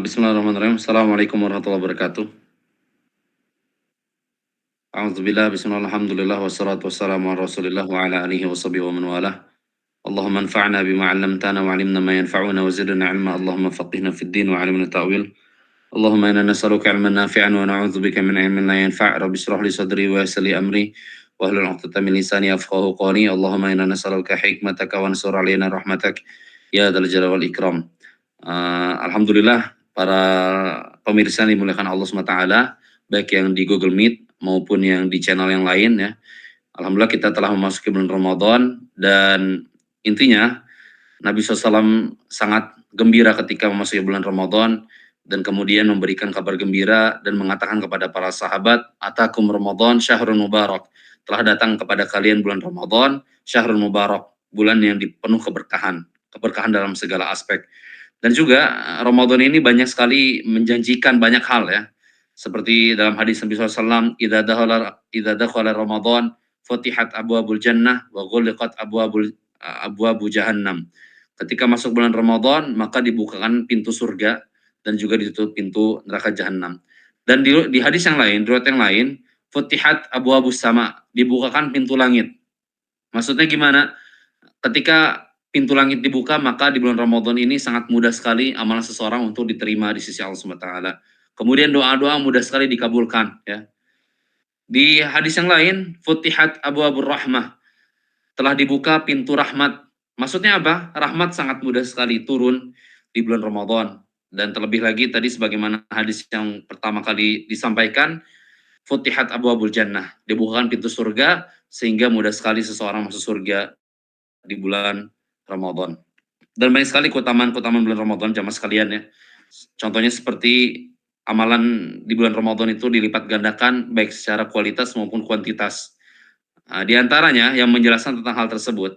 Bismillahirrahmanirrahim. Assalamualaikum warahmatullahi wabarakatuh. A'udzubillah, bismillah, alhamdulillah, wassalatu wassalamu ala rasulillah wa ala alihi wa sahbihi wa man walah. Allahumma anfa'na bima 'allamtana wa 'allimna ma yanfa'una wa zidna 'ilma. Allahumma faqihna fid din wa 'allimna ta'wil. Allahumma inna nas'aluka 'ilman nafi'an wa na'udzubika min 'ilmin la yanfa'. Rabbi shrah li sadri wa yassir li amri wahlul 'uqdatam min lisani yafqahu qawli. Allahumma inna nas'aluka hikmataka wa ansur 'alaina rahmatak ya dzal jalali wal ikram. Alhamdulillah para pemirsa yang dimuliakan Allah SWT, baik yang di Google Meet maupun yang di channel yang lain ya. Alhamdulillah kita telah memasuki bulan Ramadan dan intinya Nabi SAW sangat gembira ketika memasuki bulan Ramadan dan kemudian memberikan kabar gembira dan mengatakan kepada para sahabat, "Atakum Ramadan syahrun mubarak." Telah datang kepada kalian bulan Ramadan, syahrun mubarak, bulan yang dipenuh keberkahan, keberkahan dalam segala aspek. Dan juga Ramadan ini banyak sekali menjanjikan banyak hal ya. Seperti dalam hadis Nabi SAW, idza dakhala Ramadan futihat abwabul jannah wa ghulqat abwabu jahannam. Ketika masuk bulan Ramadan, maka dibukakan pintu surga dan juga ditutup pintu neraka jahanam. Dan di hadis yang lain, riwayat yang lain, futihat abwabus sama, dibukakan pintu langit. Maksudnya gimana? Ketika pintu langit dibuka, maka di bulan Ramadan ini sangat mudah sekali amalan seseorang untuk diterima di sisi Allah SWT. Kemudian doa-doa mudah sekali dikabulkan ya. Di hadis yang lain, futihat abwabur rahmah, telah dibuka pintu rahmat. Maksudnya apa? Rahmat sangat mudah sekali turun di bulan Ramadan. Dan terlebih lagi tadi sebagaimana hadis yang pertama kali disampaikan, futihat abwabul jannah, dibukakan pintu surga sehingga mudah sekali seseorang masuk surga di bulan Ramadan. Dan banyak sekali keutamaan-keutamaan bulan Ramadan jamaah sekalian ya. Contohnya seperti amalan di bulan Ramadan itu dilipat gandakan baik secara kualitas maupun kuantitas. Di antaranya yang menjelaskan tentang hal tersebut,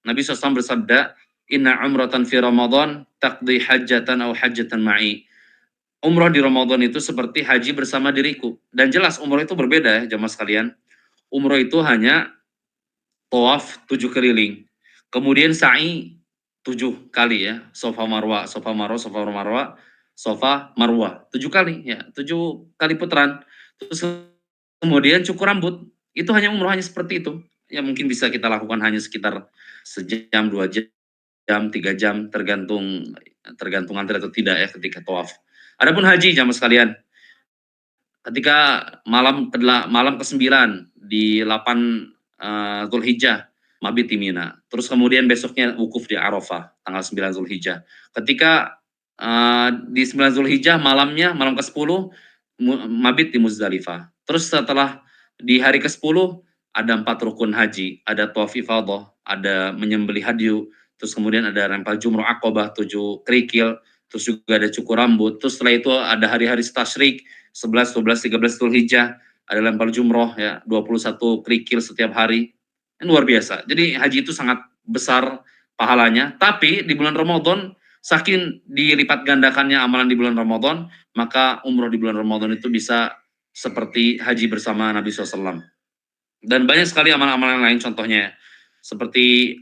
Nabi SAW bersabda, "Inna umratan fi Ramadan taqdi hajjatan aw hajjatan ma'i." Umroh di Ramadan itu seperti haji bersama diriku. Dan jelas umroh itu berbeda ya jamaah sekalian. Umroh itu hanya tawaf 7 keliling. Kemudian sa'i 7 kali ya, Safa Marwah, Safa Marwah, Safa Marwah, Safa Marwah, 7 kali ya, 7 kali putaran. Terus kemudian cukur rambut, itu hanya umroh hanya seperti itu. Ya mungkin bisa kita lakukan hanya sekitar sejam, 2 jam, 3 jam tergantung tergantung antri atau tidak ya ketika tawaf. Adapun haji jamaah sekalian, ketika malam ke-9 di 8 Zulhijjah, mabit di Mina. Terus kemudian besoknya wukuf di Arafah, tanggal 9 Zulhijjah. Ketika di 9 Zulhijjah malamnya, malam ke-10 mabit di Muzdalifah. Terus setelah di hari ke-10 ada 4 rukun haji, ada tawaf ifadah, ada menyembelih hadyu, terus kemudian ada lempar jumroh Aqabah 7 kerikil, terus juga ada cukur rambut. Terus setelah itu ada hari-hari tasyrik 11, 12, 13 Zulhijjah, ada lempar jumroh ya, 21 kerikil setiap hari. Luar biasa. Jadi haji itu sangat besar pahalanya, tapi di bulan Ramadan saking dilipat gandakannya amalan di bulan Ramadan, maka umroh di bulan Ramadan itu bisa seperti haji bersama Nabi SAW. Dan banyak sekali amalan-amalan lain contohnya, seperti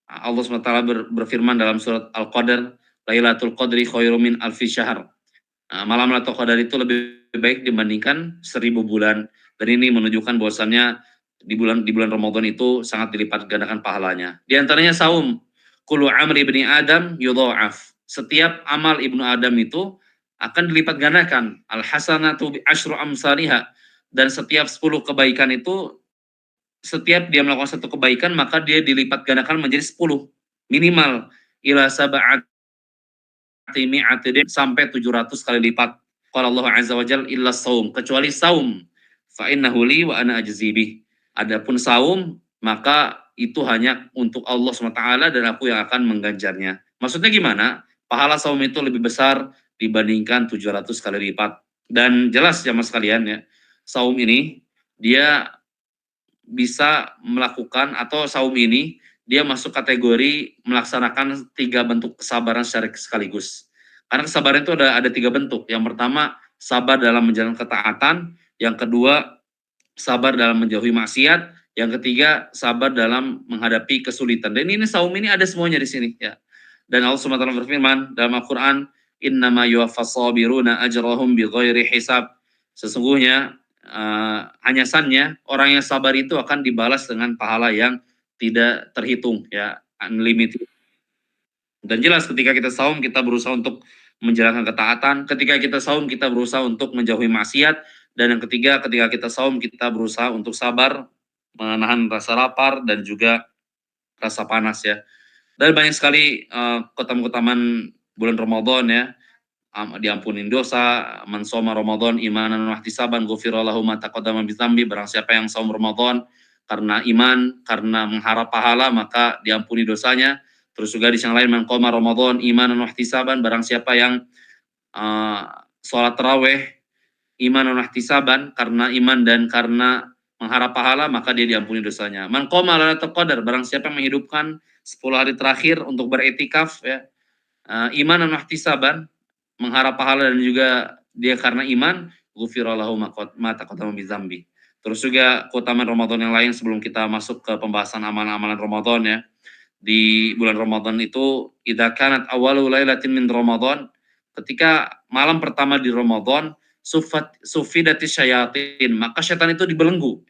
Allah SWT berfirman dalam surat Al-Qadar, Lailatul Qadri khairum min alfi syahr. Malam Lailatul Qadar itu lebih baik dibandingkan 1000 bulan. Dan ini menunjukkan bahwasannya di bulan Ramadan itu sangat dilipat gandakan pahalanya. Di antaranya saum. Kullu amri ibni Adam yudha'af. Setiap amal ibnu Adam itu akan dilipat gandakan. Al hasanatu bi asyru amsalihha. Dan setiap 10 kebaikan itu, setiap dia melakukan satu kebaikan maka dia dilipat gandakan menjadi 10 minimal ila sab'ati mi'ati sampai 700 kali lipat. Qala Allah azza wa jalla illa saum, kecuali saum, fa innahu li wa ana ajzi bih. Adapun saum maka itu hanya untuk Allah SWT dan aku yang akan mengganjarnya. Maksudnya gimana? Pahala saum itu lebih besar dibandingkan 700 kali lipat. Dan jelas jamaah sekalian ya, saum ini dia bisa melakukan, atau saum ini dia masuk kategori melaksanakan 3 bentuk kesabaran secara sekaligus. Karena kesabaran itu ada 3 bentuk. Yang pertama, sabar dalam menjalankan ketaatan, yang kedua, sabar dalam menjauhi maksiat, Yang ketiga, sabar dalam menghadapi kesulitan. Dan ini saum ini ada semuanya di sini ya. Dan Allah Subhanahu wa taala berfirman dalam Al-Qur'an, "Innama yuwaffas sabiruna ajrahum bighairi hisab." Sesungguhnya hanya sannya orang yang sabar itu akan dibalas dengan pahala yang tidak terhitung ya, unlimited. Dan jelas ketika kita saum kita berusaha untuk menjalankan ketaatan, ketika kita saum kita berusaha untuk menjauhi maksiat, dan yang ketiga ketika kita saum kita berusaha untuk sabar, menahan rasa lapar dan juga rasa panas ya. Dan banyak sekali keutamaan bulan Ramadan ya, diampunin dosa, man shoma Ramadan imanan wa ihtisaban ghufira lahu ma taqaddama min dzambi. Barang siapa yang saum Ramadan karena iman, karena mengharap pahala, maka diampuni dosanya. Terus juga di yang lain, man qoma Ramadan imanan wa ihtisaban, barang siapa yang sholat tarawih imanan wa ihtisaban, karena iman dan karena mengharap pahala, maka dia diampuni dosanya. Man qoma lailatul qadar, barang siapa yang menghidupkan 10 hari terakhir untuk beretikaf ya, imanan wa ihtisaban, mengharap pahala dan juga dia karena iman, ghufira lahu ma taqaddama min dzambi. Terus juga keutamaan Ramadan yang lain sebelum kita masuk ke pembahasan amalan-amalan Ramadan ya. Di bulan Ramadan itu, idza kanat awwalu lailatin min Ramadan, ketika malam pertama di Ramadan, sufidatis syayatin, maka setan itu dibelenggu.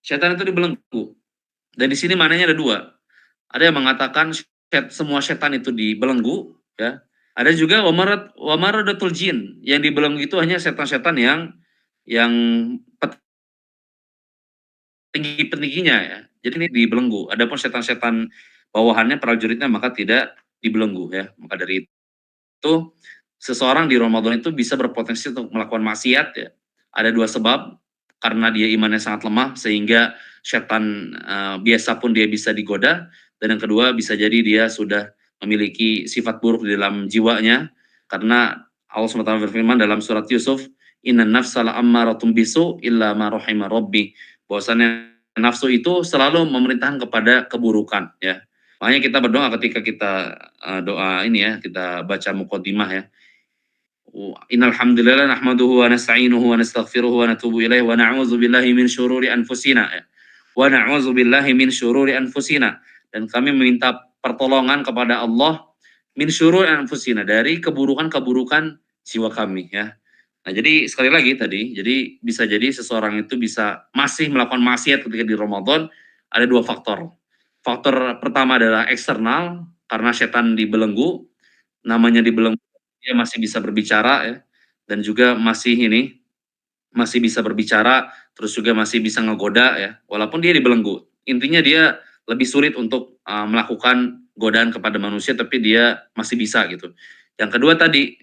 Setan itu dibelenggu. Dan di sini maknanya ada dua. Ada yang mengatakan semua setan itu dibelenggu ya. Ada juga wamaradatul jin, yang dibelenggu itu hanya setan-setan yang tinggi-tingginya ya. Jadi ini dibelenggu. Adapun setan-setan bawahannya prajuritnya maka tidak dibelenggu ya. Maka dari itu seseorang di Ramadan itu bisa berpotensi untuk melakukan maksiat ya. Ada dua sebab, karena dia imannya sangat lemah sehingga setan biasa pun dia bisa digoda, dan yang kedua bisa jadi dia sudah memiliki sifat buruk di dalam jiwanya, karena Allah SWT berfirman dalam surat Yusuf, inna nafsa la'ammaratun bisu illa ma rahima rabbi, bahwasannya nafsu itu selalu memerintahkan kepada keburukan ya. Makanya kita berdoa ketika kita doa ini ya, kita baca muqaddimah ya. Innal hamdalillah nahmaduhu wa nasta'inuhu wa nastaghfiruhu wa natubu ilaihi wa na'udzu billahi min syururi anfusina ya. Wa na'udzu billahi min syururi anfusina, dan kami meminta pertolongan kepada Allah min syururi anfusina, dari keburukan-keburukan jiwa kami ya. Nah, jadi sekali lagi tadi, jadi bisa jadi seseorang itu bisa masih melakukan maksiat ketika di Ramadan, ada dua faktor. Faktor pertama adalah eksternal, karena setan dibelenggu, namanya dibelenggu dia masih bisa berbicara ya, dan juga masih bisa berbicara, terus juga masih bisa ngegoda ya, walaupun dia dibelenggu. Intinya dia lebih sulit untuk melakukan godaan kepada manusia, tapi dia masih bisa gitu. Yang kedua tadi,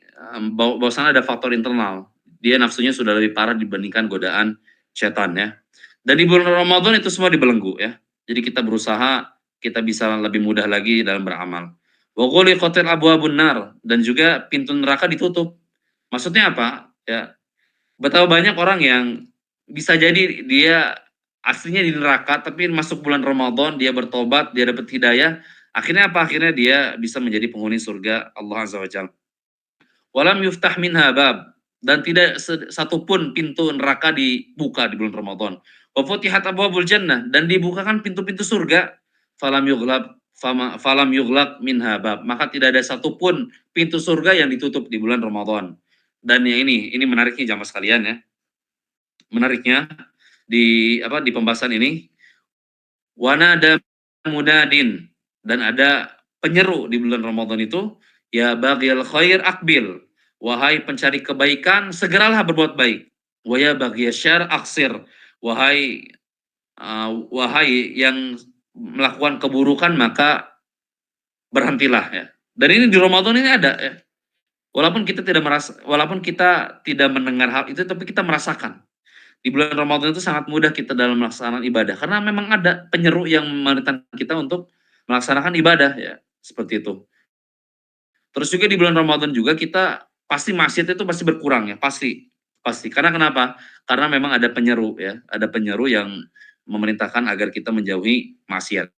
bahwasanya ada faktor internal, dia nafsunya sudah lebih parah dibandingkan godaan setan ya. Dan di bulan Ramadan itu semua dibelenggu ya. Jadi kita berusaha kita bisa lebih mudah lagi dalam beramal. Wa ghuliqatil abwabun nar, dan juga pintu neraka ditutup. Maksudnya apa? Ya, betapa banyak orang yang bisa jadi dia aslinya di neraka, tapi masuk bulan Ramadan dia bertobat, dia dapat hidayah, akhirnya apa? Akhirnya dia bisa menjadi penghuni surga Allah Azza wa Jalla. Walam yuftah minha bab, dan tidak satupun pintu neraka dibuka di bulan Ramadan. Wa futihat abwabul jannah, dan dibukakan pintu-pintu surga. Falam yughlaq minha bab, maka tidak ada satupun pintu surga yang ditutup di bulan Ramadan. Dan yang ini menariknya jamaah sekalian ya. Menariknya di pembahasan ini, wanada munadin, dan ada penyeru di bulan Ramadan itu, ya baghil khair akbil, wahai pencari kebaikan segeralah berbuat baik, wa ya baghiyas syarr aksir, wahai wahai yang melakukan keburukan maka berhentilah ya. Dan ini di Ramadan ini ada ya. Walaupun kita tidak mendengar hal itu, tapi kita merasakan. Di bulan Ramadan itu sangat mudah kita dalam melaksanakan ibadah, karena memang ada penyeru yang memerintahkan kita untuk melaksanakan ibadah ya, seperti itu. Terus juga di bulan Ramadan juga kita pasti maksiat itu pasti berkurang ya, pasti. Pasti. Karena kenapa? Karena memang ada penyeru ya, ada penyeru yang memerintahkan agar kita menjauhi maksiat.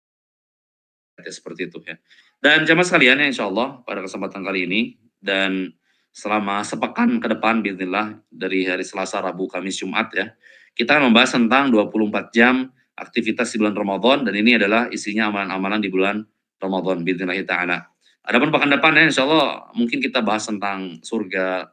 Ya, seperti itu ya. Dan jamaah sekalian ya, insya Allah pada kesempatan kali ini dan selama sepekan ke depan bismillah, dari hari Selasa, Rabu, Kamis, Jumat ya, kita akan membahas tentang 24 jam aktivitas di bulan Ramadan, dan ini adalah isinya amalan-amalan di bulan Ramadan bidznillahi taala. Adapun pekan depannya insyaallah mungkin kita bahas tentang surga,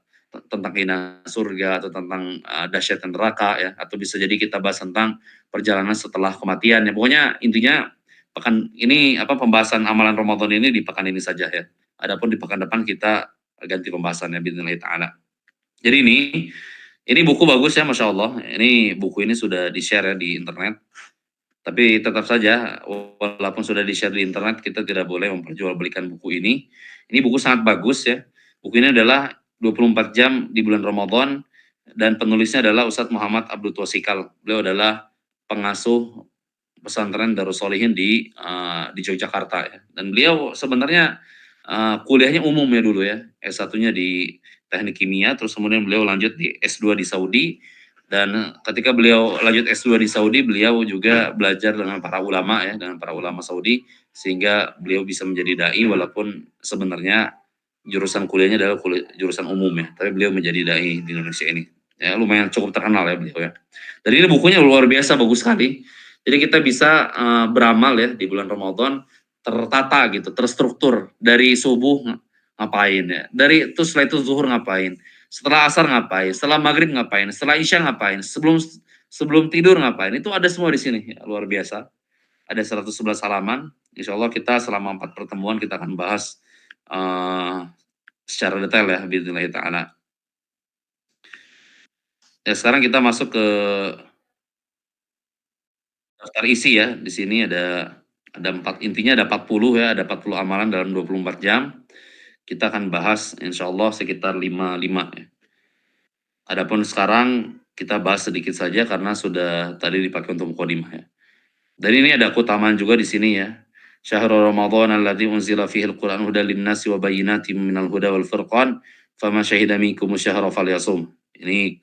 tentang keindahan surga atau tentang dahsyatnya neraka ya, atau bisa jadi kita bahas tentang perjalanan setelah kematian ya. Pokoknya intinya pekan ini pembahasan amalan Ramadan ini di pekan ini saja ya. Adapun di pekan depan kita ganti pembahasannya bidznillahi taala. Jadi ini buku bagus ya, Masya Allah. Ini buku ini sudah di-share ya di internet. Tapi tetap saja, walaupun sudah di-share di internet, kita tidak boleh memperjualbelikan buku ini. Ini buku sangat bagus ya. Buku ini adalah 24 jam di bulan Ramadan, dan penulisnya adalah Ustadz Muhammad Abdul Twasikal. Beliau adalah pengasuh pesantren Darus Solihin di Yogyakarta ya. Dan beliau sebenarnya kuliahnya umum ya dulu ya. S1-nya di Teknik Kimia, terus kemudian beliau lanjut di S2 di Saudi, dan ketika beliau lanjut S2 di Saudi, beliau juga belajar dengan para ulama ya, dengan para ulama Saudi, sehingga beliau bisa menjadi dai walaupun sebenarnya jurusan kuliahnya adalah jurusan umum ya, tapi beliau menjadi dai di Indonesia ini. Ya lumayan cukup terkenal ya beliau ya. Dan ini bukunya luar biasa bagus sekali. Jadi kita bisa beramal ya di bulan Ramadan tertata gitu, terstruktur dari subuh ngapain ya, terus setelah itu zuhur ngapain, setelah asar ngapain, setelah maghrib ngapain, setelah isya ngapain, sebelum sebelum tidur ngapain, itu ada semua di sini ya, luar biasa. Ada 111 halaman. Insya Allah kita selama 4 pertemuan kita akan bahas secara detail ya bidznillahi taala. Ya sekarang kita masuk ke daftar isi ya. Di sini ada 40 ya, ada 40 amalan dalam 24 jam. Kita akan bahas insya Allah sekitar 5 ya. Adapun sekarang kita bahas sedikit saja karena sudah tadi dipakai untuk mukadimah ya. Dan ini ada keutamaan juga di sini ya. Syahrul Ramadan alladzi unzila fihi al-Qur'an hudan lin-nasi wa bayyinatin minal huda wal furqan faman syahida minkum syahra falyasum. Ini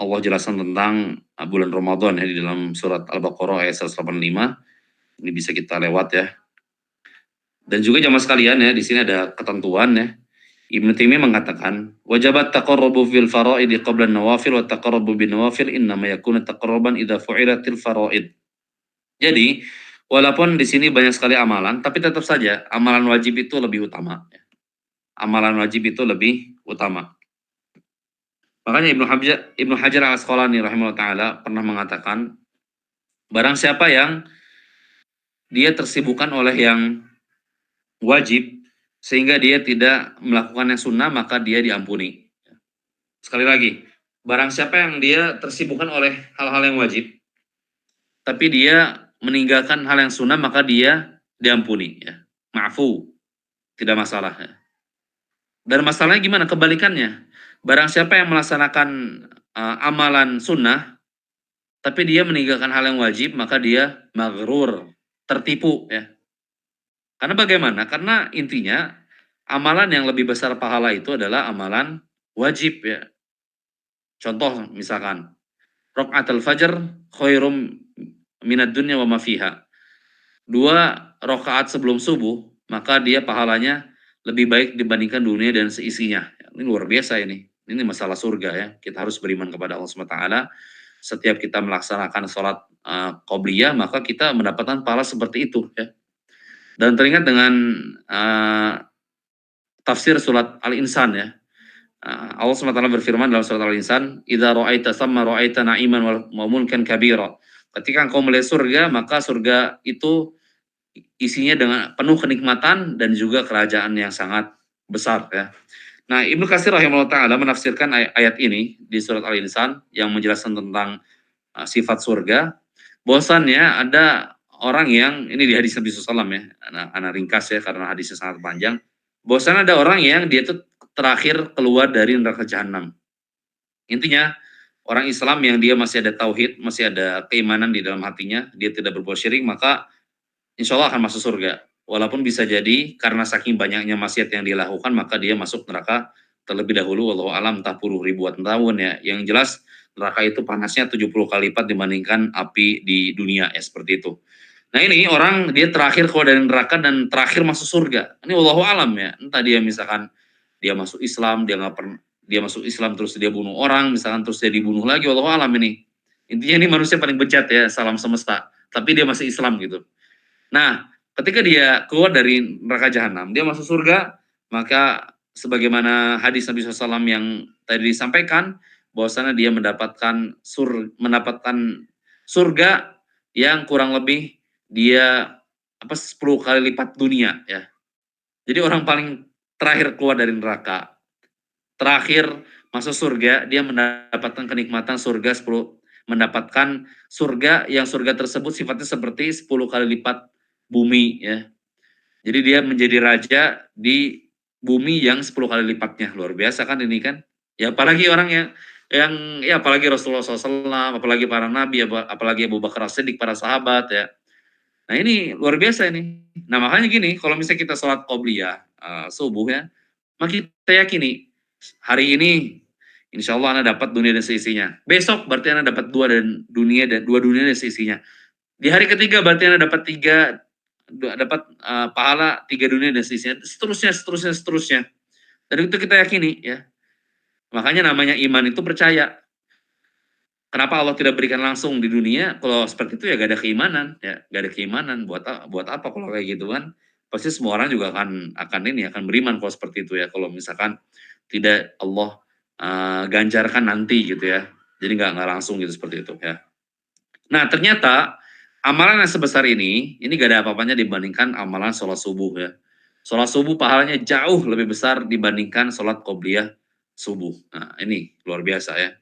Allah jelaskan tentang bulan Ramadan ya di dalam surat Al-Baqarah ayat 185. Ini bisa kita lewat ya. Dan juga jamaah sekalian ya, di sini ada ketentuan ya. Ibnu Taimiyah mengatakan, wajabat taqarrubu fil faraidi qabla nawafil wa taqarrubu bin nawafil innama yakunu taqarruban idza fu'ilatil faraid. Jadi, walaupun di sini banyak sekali amalan, tapi tetap saja amalan wajib itu lebih utama. Amalan wajib itu lebih utama. Makanya Ibnu Hajar Al-Asqalani rahimahullah taala pernah mengatakan, barang siapa yang dia tersibukkan oleh yang wajib sehingga dia tidak melakukan yang sunnah, maka dia diampuni. Sekali lagi, barang siapa yang dia tersibukkan oleh hal-hal yang wajib, tapi dia meninggalkan hal yang sunnah, maka dia diampuni. Ya. Ma'fu, tidak masalah. Ya. Dan masalahnya gimana? Kebalikannya. Barang siapa yang melaksanakan amalan sunnah, tapi dia meninggalkan hal yang wajib, maka dia maghrur, tertipu. Ya. Karena bagaimana? Karena intinya amalan yang lebih besar pahala itu adalah amalan wajib ya. Contoh misalkan raqatul fajr khairum minad dunya wa ma fiha. 2 rakaat sebelum subuh, maka dia pahalanya lebih baik dibandingkan dunia dan seisinya. Ini luar biasa ini. Ini masalah surga ya. Kita harus beriman kepada Allah SWT. Setiap kita melaksanakan sholat qobliyah, maka kita mendapatkan pahala seperti itu ya. Dan teringat dengan tafsir surat Al-Insan ya. Allah SWT berfirman dalam surat Al-Insan, "Idza ra'aita tsamma ra'aita na'iman wa mulkan kabira." Ketika engkau melihat surga, maka surga itu isinya dengan penuh kenikmatan dan juga kerajaan yang sangat besar ya. Nah, Ibnu Katsir rahimahullah taala menafsirkan ayat ini di surat Al-Insan yang menjelaskan tentang sifat surga. Bahwasannya ada orang yang ini di hadis Nabi SAW ya, anak ringkas ya karena hadisnya sangat panjang. Bahwasannya ada orang yang dia itu terakhir keluar dari neraka jahanam. Intinya orang Islam yang dia masih ada tauhid, masih ada keimanan di dalam hatinya, dia tidak berbuat syirik, maka insya Allah akan masuk surga. Walaupun bisa jadi karena saking banyaknya maksiat yang dia lakukan, maka dia masuk neraka terlebih dahulu. Wallahu alam, entah puluh ribuan tahun ya. Yang jelas neraka itu panasnya 70 kali lipat dibandingkan api di dunia ya, seperti itu. Nah ini orang dia terakhir keluar dari neraka dan terakhir masuk surga. Ini wallahu alam ya. Entah dia misalkan dia masuk Islam, dia nggak pernah dia masuk Islam terus dia bunuh orang, misalkan terus dia dibunuh lagi, wallahu alam ini. Intinya ini manusia paling bejat ya, salam semesta. Tapi dia masih Islam gitu. Nah, ketika dia keluar dari neraka jahanam, dia masuk surga, maka sebagaimana hadis Nabi SAW yang tadi disampaikan, bahwasanya dia mendapatkan surga yang kurang lebih dia 10 kali lipat dunia ya. Jadi orang paling terakhir keluar dari neraka, terakhir masuk surga, dia mendapatkan kenikmatan surga 10, mendapatkan surga yang surga tersebut sifatnya seperti 10 kali lipat bumi ya. Jadi dia menjadi raja di bumi yang 10 kali lipatnya. Luar biasa kan ini kan? Ya apalagi orang yang ya apalagi Rasulullah SAW, apalagi para nabi, apalagi Abu Bakar As-Siddiq, para sahabat ya. Nah ini luar biasa ini. Nah makanya gini, kalau misalnya kita sholat qobliyah subuh ya, maka kita yakini hari ini insya Allah Anda dapat dunia dan seisinya. Besok berarti Anda dapat dua dunia dan seisinya. Di hari ketiga berarti Anda dapat pahala 3 dunia dan seterusnya, seterusnya. Dan itu kita yakini ya. Makanya namanya iman itu percaya. Kenapa Allah tidak berikan langsung di dunia? Kalau seperti itu ya gak ada keimanan, ya gak ada keimanan. Buat apa kalau kayak gitu kan? Pasti semua orang juga akan beriman kalau seperti itu ya. Kalau misalkan tidak Allah ganjarkan nanti gitu ya. Jadi nggak langsung gitu seperti itu ya. Nah ternyata amalan yang sebesar ini gak ada apa-apanya dibandingkan amalan sholat subuh ya. Sholat subuh pahalanya jauh lebih besar dibandingkan sholat qobliyah subuh. Nah ini luar biasa ya.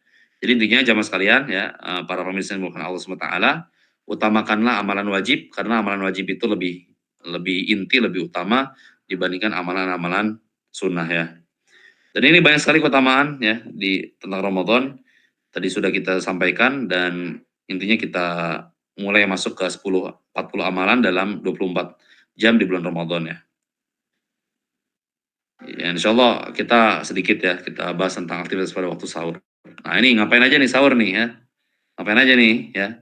Jadi intinya jamaah sekalian ya, para pemirsa yang dimuliakan Allah SWT, utamakanlah amalan wajib karena amalan wajib itu lebih lebih inti, lebih utama dibandingkan amalan-amalan sunnah ya. Dan ini banyak sekali keutamaan ya di tentang Ramadan. Tadi sudah kita sampaikan dan intinya kita mulai masuk ke 40 amalan dalam 24 jam di bulan Ramadan ya. Ya insya Allah kita sedikit ya, kita bahas tentang aktivitas pada waktu sahur. Nah ini ngapain aja nih sahur nih ya? Ngapain aja nih ya?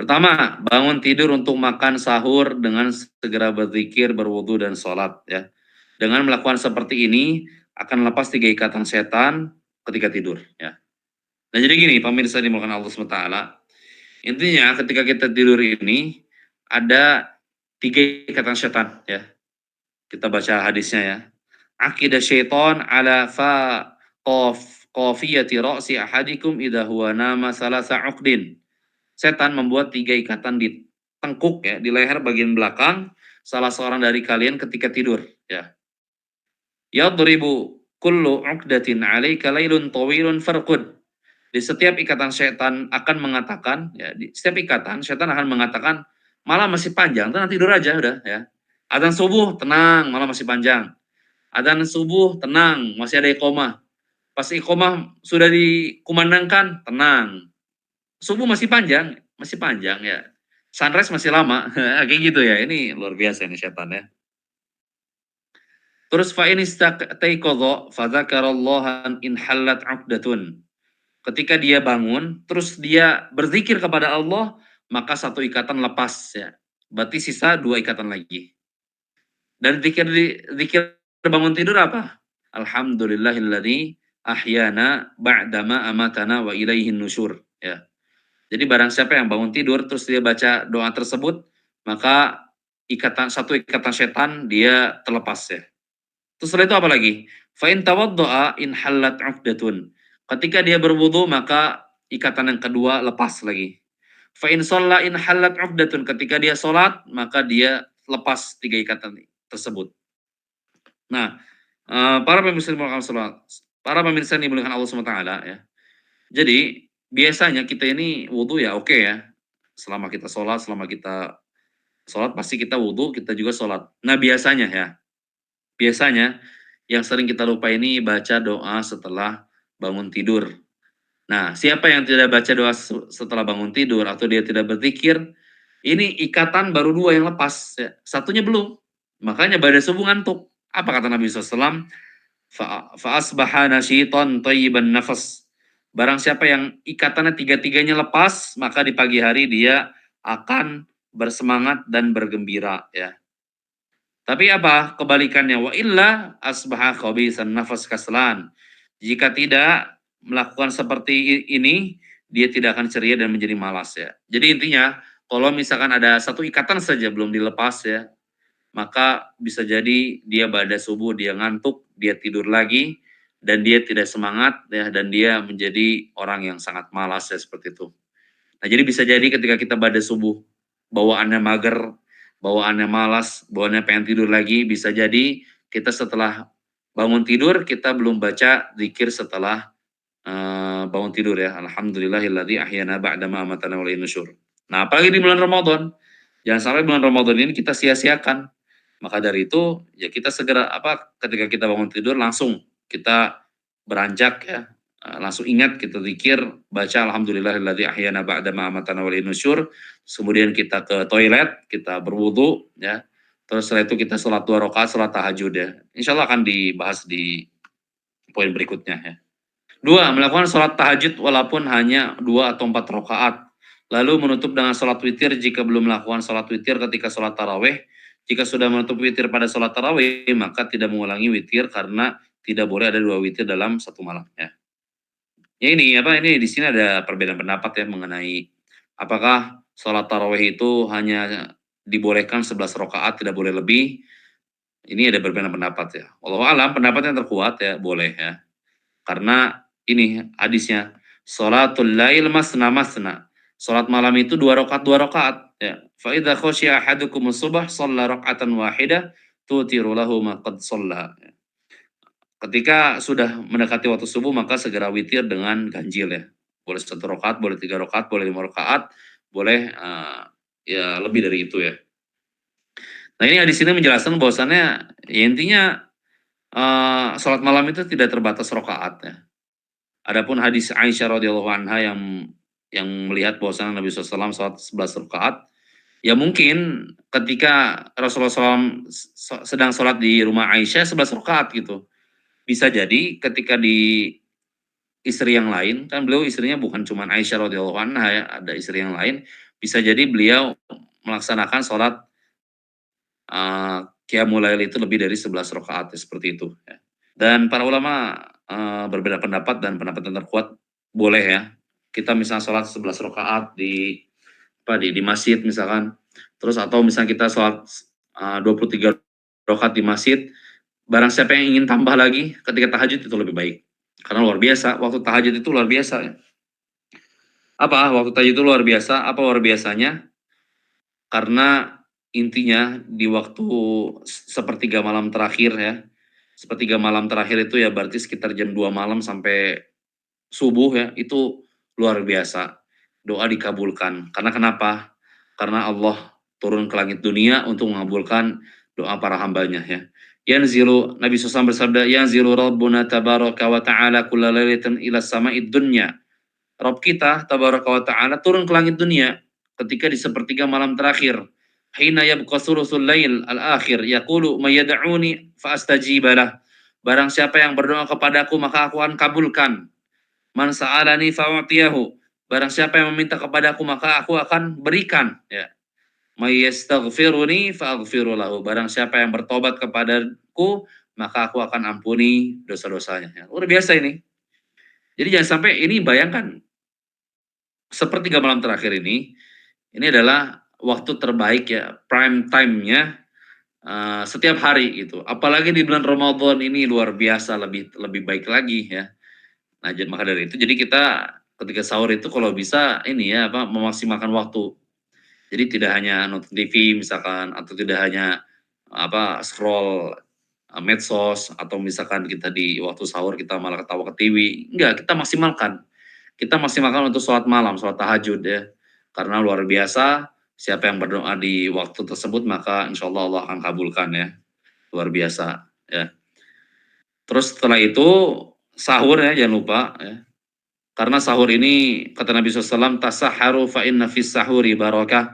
Pertama, bangun tidur untuk makan sahur dengan segera berzikir, berwudu dan sholat ya. Dengan melakukan seperti ini akan lepas 3 ikatan setan ketika tidur ya. Nah jadi gini pemirsa dimulakan Allah SWT, intinya ketika kita tidur ini ada 3 ikatan setan ya. Kita baca hadisnya ya. Aqidah syaitan ala qafiyati ra'si ahadikum idha huwa nama salasa uqdin. Setan membuat 3 ikatan di tengkuk ya, di leher bagian belakang salah seorang dari kalian ketika tidur ya. Yadribu kullu uqdatin 'alaika lailun tawilun farqud. Di setiap ikatan setan akan mengatakan ya, di setiap ikatan setan akan mengatakan malam masih panjang, tenang tidur aja udah ya. Adzan subuh tenang, malam masih panjang. Adzan subuh tenang, masih ada iqomah. Pas iqomah sudah dikumandangkan, tenang. Subuh masih panjang ya. Sunrise masih lama, kayak gitu ya. Ini luar biasa ini setan ya. Terus fa in istaqtaiqadha fa dzakarallaha in hallat 'uqdatun. Ketika dia bangun, terus dia berzikir kepada Allah, maka 1 ikatan lepas ya. Berarti sisa 2 ikatan lagi. Dan zikir bangun tidur apa? Alhamdulillahilladzi ahyana ba'dama amatana wa ilaihin nusyur ya. Jadi barang siapa yang bangun tidur terus dia baca doa tersebut, maka 1 ikatan setan dia terlepas ya. Terus setelah itu apa lagi? Fa in tawaddaa in hallat 'uqdatun. Ketika dia berwudu maka ikatan yang kedua lepas lagi. Fa in shalla in hallat 'uqdatun. Ketika dia salat maka dia lepas 3 ikatan tersebut. Nah, para pemirsa yang dimuliakan Allah SWT ya. Jadi biasanya kita ini wudu ya oke ya. Selama kita sholat pasti kita wudu, kita juga sholat. Nah biasanya yang sering kita lupa ini baca doa setelah bangun tidur. Nah, siapa yang tidak baca doa setelah bangun tidur atau dia tidak berzikir, ini ikatan baru 2 yang lepas, ya. Satunya belum. Makanya pada subuh ngantuk. Apa kata Nabi SAW? Fa'asbaha nasyitan thayyiban nafas. Barang siapa yang ikatannya tiga-tiganya lepas, maka di pagi hari dia akan bersemangat dan bergembira ya. Tapi apa? Kebalikannya wa illa asbaha khabisan nafas kaslan. Jika tidak melakukan seperti ini, dia tidak akan ceria dan menjadi malas ya. Jadi intinya, kalau misalkan ada satu ikatan saja belum dilepas ya, maka bisa jadi dia pada subuh dia ngantuk, dia tidur lagi, dan dia tidak semangat ya, dan dia menjadi orang yang sangat malas ya seperti itu. Nah jadi bisa jadi ketika kita pada subuh bawaannya mager, bawaannya malas, bawaannya pengen tidur lagi, bisa jadi kita setelah bangun tidur kita belum baca zikir setelah bangun tidur ya. Alhamdulillahilladzi ahyana ba'dama amatana wa ilaihin nusyur. Nah, apalagi di bulan Ramadan, jangan sampai bulan Ramadan ini kita sia-siakan. Maka dari itu, ya kita segera ketika kita bangun tidur langsung kita beranjak ya, langsung ingat kita zikir, baca alhamdulillahilladzi ahyana ba'dama amatana wa ilaihin nusyur. Kemudian kita ke toilet, kita berwudu ya. Terus setelah itu kita sholat 2 rakaat, sholat tahajud ya. Insya Allah akan dibahas di poin berikutnya ya. 2. Melakukan sholat tahajud walaupun hanya 2 atau 4 rakaat. Lalu menutup dengan sholat witir jika belum melakukan sholat witir ketika sholat tarawih. Jika sudah menutup witir pada sholat tarawih, maka tidak mengulangi witir karena tidak boleh ada 2 witir dalam satu malam. Ya, ini di sini ada perbedaan pendapat ya mengenai apakah sholat tarawih itu hanya dibolehkan 11 rakaat, tidak boleh lebih. Ini ada perbedaan pendapat ya. Wallahu alam, pendapat yang terkuat ya boleh ya. Karena ini hadisnya, sholatul lail masna masna. Salat malam itu 2 rakaat ya. Fa idza khasyiya ahadukum subh shalla raka'atan wahidah tutiru lahu ma qad shalla. Ketika sudah mendekati waktu subuh maka segera witir dengan ganjil ya. Boleh 1 rakaat, boleh 3 rakaat, boleh 5 rakaat, boleh ya lebih dari itu ya. Nah ini di sini menjelaskan bahwasannya ya intinya salat malam itu tidak terbatas rakaat ya. Adapun hadis Aisyah radhiyallahu anha yang melihat bahwasanya Nabi SAW salat 11 rakaat, ya mungkin ketika Rasulullah SAW sedang sholat di rumah Aisyah 11 rakaat gitu. Bisa jadi ketika di istri yang lain, kan beliau istrinya bukan cuma Aisyah radhiyallahu anha ya, ada istri yang lain, bisa jadi beliau melaksanakan sholat qiyamul lail itu lebih dari 11 rakaat ya, seperti itu ya. Dan para ulama berbeda pendapat dan pendapat yang terkuat boleh ya. Kita misalnya sholat 11 rakaat di masjid misalkan, terus atau misalnya kita sholat 23 rakaat di masjid, barang siapa yang ingin tambah lagi ketika tahajud itu lebih baik. Karena luar biasa, waktu tahajud itu luar biasa ya. Apa? Waktu tahajud itu luar biasa, apa luar biasanya? Karena intinya di waktu sepertiga malam terakhir ya, sepertiga malam terakhir itu ya berarti sekitar jam 2 malam sampai subuh ya, itu luar biasa. Doa dikabulkan. Karena kenapa? Karena Allah turun ke langit dunia untuk mengabulkan doa para hambanya ya. Nabi SAW bersabda, yanzilu Rabbuna tabaraka wa ta'ala kulla lailatin ila sama'id dunya. Rabb kita tabaraka wa ta'ala turun ke langit dunia ketika di sepertiga malam terakhir. Hina yabqa thuluthul lail al-akhir yaqulu may yad'uni fa astajibalah. Barang siapa yang berdoa kepadaku maka aku akan kabulkan. Man sa'alani fa'utiyahu. Barang siapa yang meminta kepadaku maka aku akan berikan ya. May yastaghfiruni fa'aghfiru lahu. Barang siapa yang bertobat kepadaku maka aku akan ampuni dosa-dosanya. Ya, luar biasa ini. Jadi jangan sampai ini bayangkan sepertiga malam terakhir ini adalah waktu terbaik ya, prime time-nya setiap hari gitu. Apalagi di bulan Ramadan ini luar biasa lebih lebih baik lagi ya. Nah, maka dari itu jadi kita ketika sahur itu kalau bisa ini ya memaksimalkan waktu. Jadi tidak hanya nonton TV misalkan atau tidak hanya scroll medsos atau misalkan kita di waktu sahur kita malah ketawa ke TV. Enggak, kita maksimalkan. Kita maksimalkan untuk sholat malam, sholat tahajud ya. Karena luar biasa, siapa yang berdoa di waktu tersebut maka insya Allah Allah akan kabulkan ya. Luar biasa ya. Terus setelah itu sahur ya, jangan lupa ya. Karena sahur ini kata Nabi SAW, tasaharu fa inna fis sahuri barakah.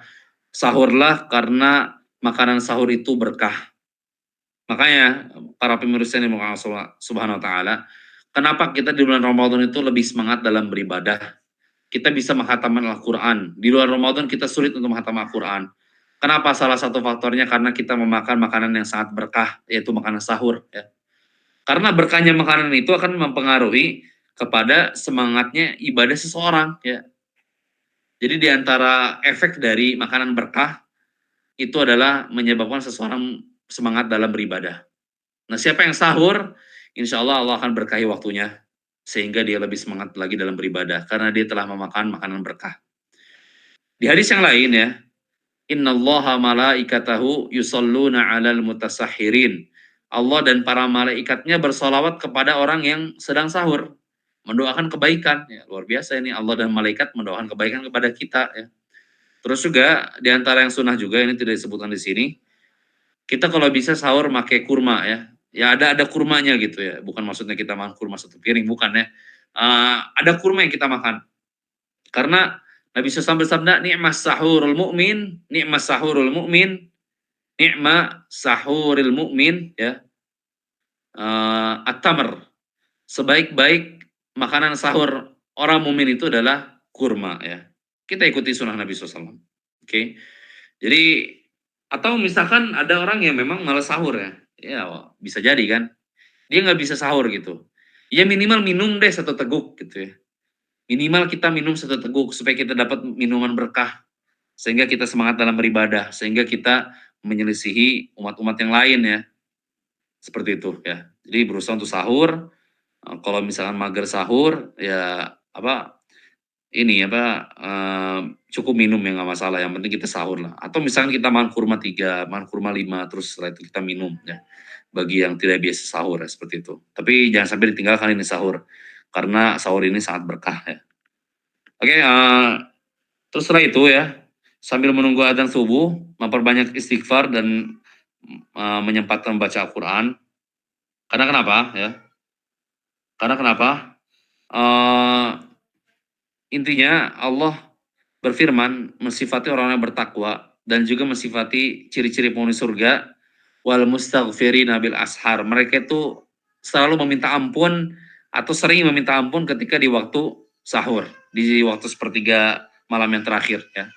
Sahurlah karena makanan sahur itu berkah. Makanya para pemirsa yang Allah Subhanahu wa taala, kenapa kita di bulan Ramadan itu lebih semangat dalam beribadah? Kita bisa menghatamkan Al-Quran. Di luar Ramadan kita sulit untuk menghatam Al-Quran. Kenapa? Salah satu faktornya karena kita memakan makanan yang sangat berkah, yaitu makanan sahur. Ya. Karena berkahnya makanan itu akan mempengaruhi kepada semangatnya ibadah seseorang ya. Jadi di antara efek dari makanan berkah itu adalah menyebabkan seseorang semangat dalam beribadah. Nah, siapa yang sahur, insya Allah Allah akan berkahi waktunya sehingga dia lebih semangat lagi dalam beribadah karena dia telah memakan makanan berkah. Di hadis yang lain ya, innallaha malaikatahu yusalluna 'alal mutasahhirin. Allah dan para malaikatnya bersolawat kepada orang yang sedang sahur, mendoakan kebaikan. Ya, luar biasa ini Allah dan malaikat mendoakan kebaikan kepada kita ya. Terus juga di antara yang sunnah juga ini tidak disebutkan di sini, kita kalau bisa sahur pakai kurma ya. Ya ada kurmanya gitu ya, bukan maksudnya kita makan kurma satu piring, bukan ya. Ada kurma yang kita makan. Karena Nabi SAW bersabda, "Ni'mas sahurul mu'min, ni'mas sahurul mu'min, ni'ma sahuril mu'min," ya, at-tamr. Sebaik-baik makanan sahur orang mukmin itu adalah kurma ya. Kita ikuti sunnah Nabi SAW. Oke. Jadi atau misalkan ada orang yang memang malas sahur ya. Ya bisa jadi kan. Dia nggak bisa sahur gitu. Ya minimal minum deh satu teguk gitu ya. Minimal kita minum satu teguk supaya kita dapat minuman berkah. Sehingga kita semangat dalam beribadah. Sehingga kita menyelisihi umat-umat yang lain ya. Seperti itu ya. Jadi berusaha untuk sahur. Kalau misalkan mager sahur, ya apa ini apa cukup minum ya nggak masalah. Yang penting kita sahur lah. Atau misalkan kita makan kurma 3, makan kurma 5, terus setelah itu kita minum ya. Bagi yang tidak biasa sahur ya seperti itu. Tapi jangan sampai ditinggalkan ini sahur, karena sahur ini sangat berkah ya. Oke, terus setelah itu ya, sambil menunggu adzan subuh, memperbanyak istighfar dan menyempatkan baca Al-Quran. Karena kenapa ya? Karena kenapa? Eh, Intinya Allah berfirman mensifati orang yang bertakwa dan juga mensifati ciri-ciri penghuni surga, wal mustaghfirina bil ashar. Mereka itu selalu meminta ampun atau sering meminta ampun ketika di waktu sahur, di waktu sepertiga malam yang terakhir ya.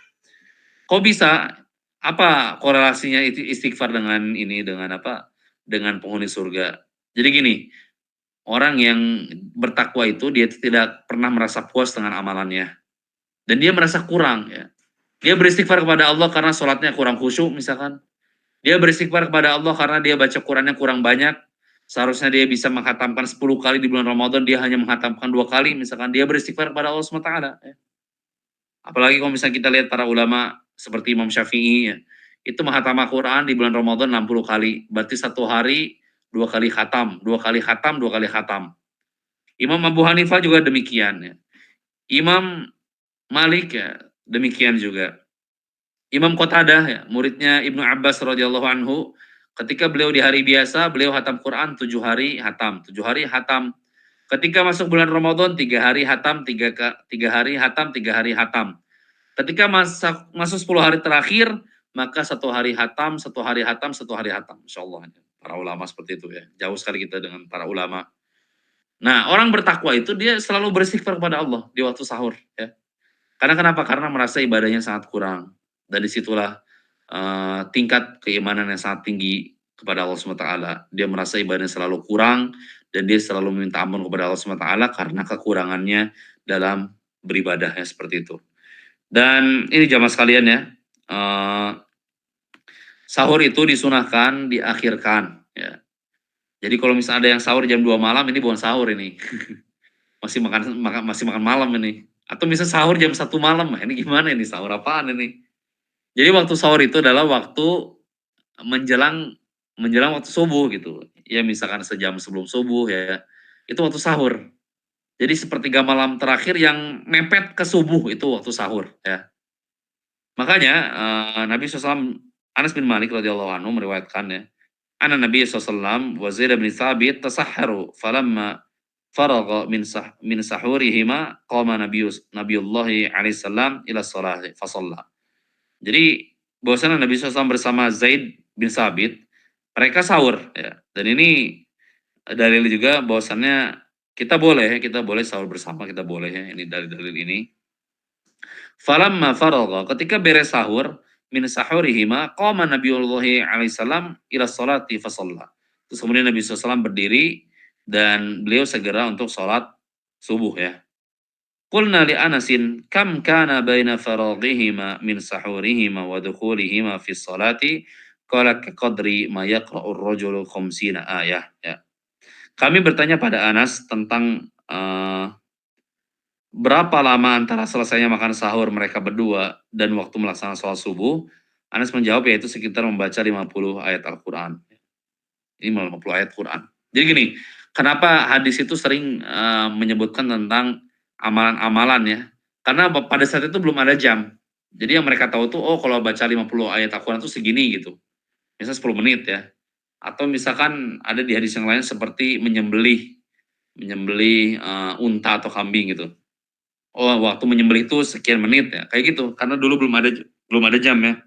Kok bisa? Apa korelasinya istighfar dengan ini, dengan apa? Dengan penghuni surga. Jadi gini, orang yang bertakwa itu dia tidak pernah merasa puas dengan amalannya dan dia merasa kurang ya. Dia beristighfar kepada Allah karena sholatnya kurang khusyuk misalkan. Dia beristighfar kepada Allah karena dia baca Qurannya kurang banyak. Seharusnya dia bisa menghatamkan 10 kali di bulan Ramadan, dia hanya menghatamkan 2 kali misalkan. Dia beristighfar kepada Allah SWT ya. Apalagi kalau misalnya kita lihat para ulama seperti Imam Syafi'i ya, itu menghatam Quran di bulan Ramadan 60 kali. Berarti satu hari 2 kali khatam, 2 kali khatam, 2 kali khatam. Imam Abu Hanifah juga demikian ya. Imam Malik ya, demikian juga. Imam Qatadah ya, muridnya Ibnu Abbas radhiyallahu anhu, ketika beliau di hari biasa, beliau hatam Quran 7 hari hatam, 7 hari hatam. Ketika masuk bulan Ramadan 3 hari hatam, 3 hari hatam, 3 hari hatam. Ketika masuk 10 hari terakhir, maka 1 hari hatam, 1 hari hatam, 1 hari hatam. Insyaallah. Para ulama seperti itu ya. Jauh sekali kita dengan para ulama. Nah, orang bertakwa itu dia selalu beristighfar kepada Allah di waktu sahur ya. Karena kenapa? Karena merasa ibadahnya sangat kurang. Dan disitulah tingkat keimanan yang sangat tinggi kepada Allah SWT. Dia merasa ibadahnya selalu kurang dan dia selalu meminta ampun kepada Allah SWT karena kekurangannya dalam beribadahnya seperti itu. Dan ini jamaah sekalian ya, sahur itu disunahkan diakhirkan ya. Jadi kalau misalnya ada yang sahur jam 2 malam, ini bukan sahur ini. masih makan malam ini. Atau misalnya sahur jam 1 malam, ini gimana ini, sahur apaan ini? Jadi waktu sahur itu adalah waktu menjelang menjelang waktu subuh gitu. Ya misalkan sejam sebelum subuh ya, itu waktu sahur. Jadi sepertiga malam terakhir yang mepet ke subuh itu waktu sahur ya. Makanya Nabi SAW, Anas bin Malik radhiyallahu anhu meriwayatkan ya, anna Nabi SAW wa Zaid bin Thabit tasahharu falamma faragha min sahurihima qama Nabiyullahi alaihi salam ila shalah fa shalla. Jadi bahwasanya Nabi SAW bersama Zaid bin Sabit, mereka sahur ya. Dan ini dalil juga bahwasannya kita boleh sahur bersama, kita boleh ya. Ini dalil-dalil ini. Falamma faragha, ketika beres sahur, min sahurihima qama Nabiyullahi alaihi salam ila sholati fa shalla. Terus kemudian Nabi SAW berdiri dan beliau segera untuk sholat subuh ya. Qulna li Anasin kam kana baina faraghihima min sahurihima wa dukhulihima fi sholati qala ka qadri ma yaqra'u ar-rajulu khamsina ayah ya. Kami bertanya pada Anas tentang berapa lama antara selesainya makan sahur mereka berdua dan waktu melaksanakan sholat subuh. Anas menjawab yaitu sekitar membaca 50 ayat Al-Quran. Ini 50 ayat Quran. Jadi gini, kenapa hadis itu sering menyebutkan tentang amalan-amalan ya? Karena pada saat itu belum ada jam. Jadi yang mereka tahu tuh, oh kalau baca 50 ayat Al-Quran itu segini gitu. Misalnya 10 menit ya. Atau misalkan ada di hadis yang lain seperti menyembelih unta atau kambing gitu. Oh, waktu menyembelih itu sekian menit ya, kayak gitu. Karena dulu belum ada jam ya.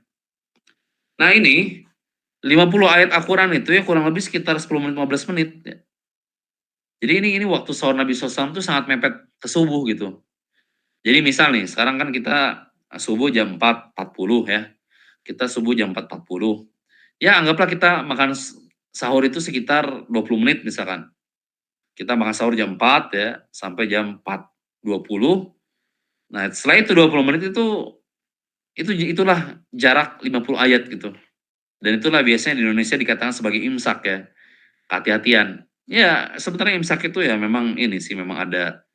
Nah ini 50 ayat Al-Quran itu ya kurang lebih sekitar 10 menit 15 menit ya. Jadi ini waktu sahur Nabi SAW itu sangat mepet ke subuh gitu. Jadi misal nih, sekarang kan kita subuh jam 4.40 ya. Kita subuh jam 4.40. Ya anggaplah kita makan sahur itu sekitar 20 menit misalkan. Kita makan sahur jam 4 ya, sampai jam 4.20. Nah setelah itu 20 menit itulah jarak 50 ayat gitu. Dan itulah biasanya di Indonesia dikatakan sebagai imsak ya. Kehati-hatian. Ya sebenarnya imsak itu ya memang ini sih, memang ada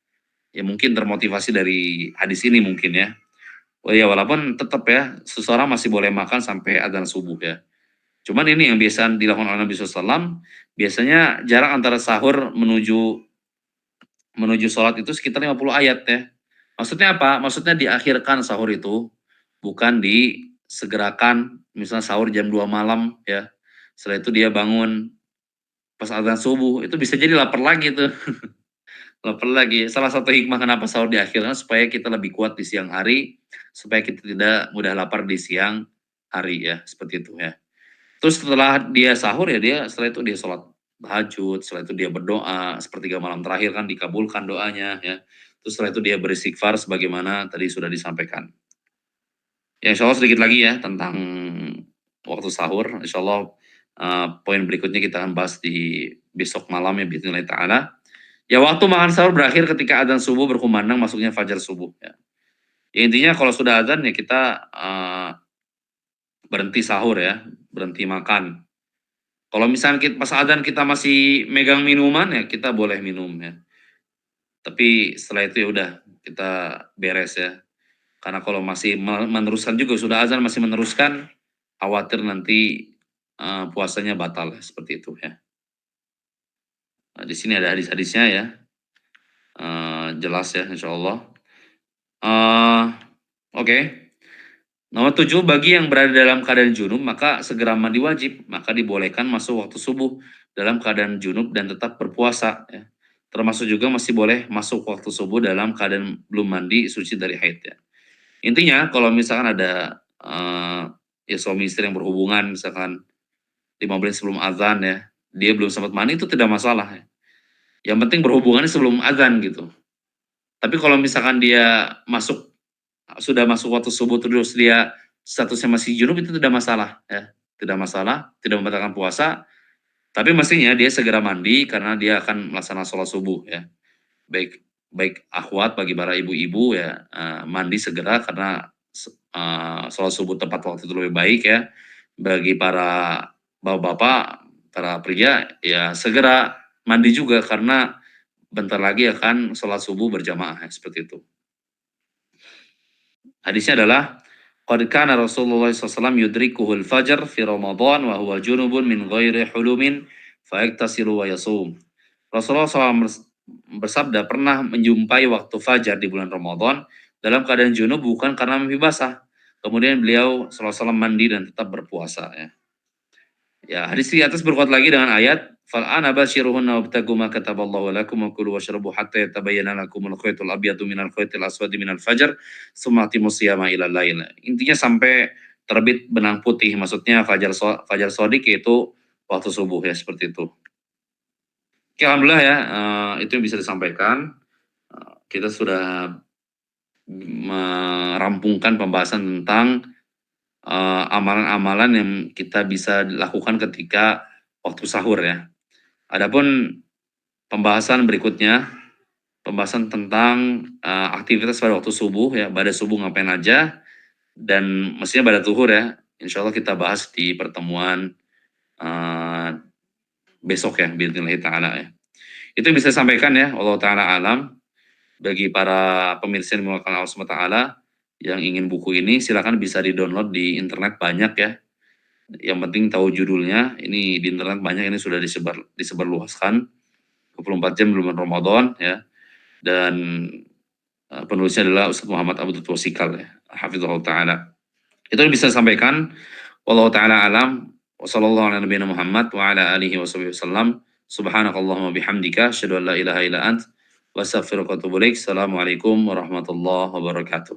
ya mungkin termotivasi dari hadis ini mungkin ya. Oh ya walaupun tetap ya seseorang masih boleh makan sampai adzan subuh ya. Cuman ini yang biasa dilakukan oleh Nabi SAW, biasanya jarak antara sahur menuju menuju sholat itu sekitar 50 ayat ya. Maksudnya apa? Maksudnya diakhirkan sahur itu, bukan disegerakan, misalnya sahur jam 2 malam ya. Setelah itu dia bangun pas adzan subuh, itu bisa jadi lapar lagi tuh. Lapar lagi. Salah satu hikmah kenapa sahur diakhirkan supaya kita lebih kuat di siang hari, supaya kita tidak mudah lapar di siang hari ya, seperti itu ya. Terus setelah dia sahur ya setelah itu dia sholat tahajud, setelah itu dia berdoa, sepertiga malam terakhir kan dikabulkan doanya ya. Terus setelah itu dia beristighfar sebagaimana tadi sudah disampaikan. Ya insya Allah sedikit lagi ya tentang waktu sahur. Insya Allah poin berikutnya kita akan bahas di besok malam ya bismillah ta'ala. Ya waktu makan sahur berakhir ketika adzan subuh berkumandang masuknya fajar subuh ya. Ya intinya kalau sudah adzan ya kita berhenti sahur ya, berhenti makan. Kalau misalnya pas adzan kita masih megang minuman ya kita boleh minum ya. Tapi setelah itu ya udah kita beres ya. Karena kalau masih meneruskan juga sudah azan masih meneruskan, khawatir nanti puasanya batal ya, seperti itu ya. Nah, di sini ada hadis-hadisnya ya, jelas ya insyaallah. Oke. Nomor 7, bagi yang berada dalam keadaan junub maka segera mandi wajib, maka dibolehkan masuk waktu subuh dalam keadaan junub dan tetap berpuasa ya. Termasuk juga masih boleh masuk waktu subuh dalam keadaan belum mandi suci dari haid ya. Intinya kalau misalkan ada ya suami istri yang berhubungan misalkan 5 menit sebelum azan ya, dia belum sempat mandi itu tidak masalah ya. Yang penting berhubungannya sebelum azan gitu. Tapi kalau misalkan dia sudah masuk waktu subuh terus dia statusnya masih junub itu tidak masalah ya. Tidak masalah, tidak membatalkan puasa, tapi mestinya dia segera mandi karena dia akan melaksanakan sholat subuh ya. Baik baik akhwat bagi para ibu-ibu ya, mandi segera karena sholat subuh tepat waktu itu lebih baik ya. Bagi para bapak-bapak, para pria ya segera mandi juga karena bentar lagi akan sholat subuh berjamaah ya, seperti itu. Hadisnya adalah qad kana Rasulullah SAW yudrikuhul fajar fi Ramadan wa huwa junubun min ghairi hulumin fayaktasilu wa yasum. Rasulullah SAW bersabda pernah menjumpai waktu fajar di bulan Ramadan dalam keadaan junub bukan karena mimpi basah. Kemudian beliau SAW mandi dan tetap berpuasa ya. Ya, hadis di atas berkuat lagi dengan ayat fal ana basyiruhunna wabtagu ma kataballahu lakum wa kulu washrabu hatta yatabayyana lakumul khaytul abyadu minal khaytil aswadi minal fajr tsumma atimus siyama ilal lail. Intinya sampai terbit benang putih, maksudnya fajar shadiq yaitu waktu subuh ya, seperti itu. Oke, alhamdulillah ya, itu yang bisa disampaikan. Kita sudah merampungkan pembahasan tentang amalan-amalan yang kita bisa lakukan ketika waktu sahur ya. Adapun pembahasan berikutnya, pembahasan tentang aktivitas pada waktu subuh ya, pada subuh ngapain aja, dan mestinya pada zuhur ya. Insya Allah kita bahas di pertemuan besok ya, biidznillah ta'ala ya. Itu yang bisa saya sampaikan ya, Allah ta'ala alam. Bagi para pemirsa yang menggunakan Allah SWT yang ingin buku ini, silakan bisa di-download di internet banyak ya. Yang penting tahu judulnya, ini di internet banyak, ini sudah disebarluaskan 24 jam bulan Ramadan ya. Dan penulisnya adalah Ustaz Muhammad Abdul Twasikal ya, hafizahullah ta'ala. Itu yang bisa saya sampaikan. Wallahu ta'ala alam. Wassallallahu ala nabiyina Muhammad wa ala alihi wa sahbihi wasallam. Subhanakallahumma bihamdika asyhadu an la ilaha illa ant wa astaghfiruka wa atubu ilaik. Assalamualaikum warahmatullahi wabarakatuh.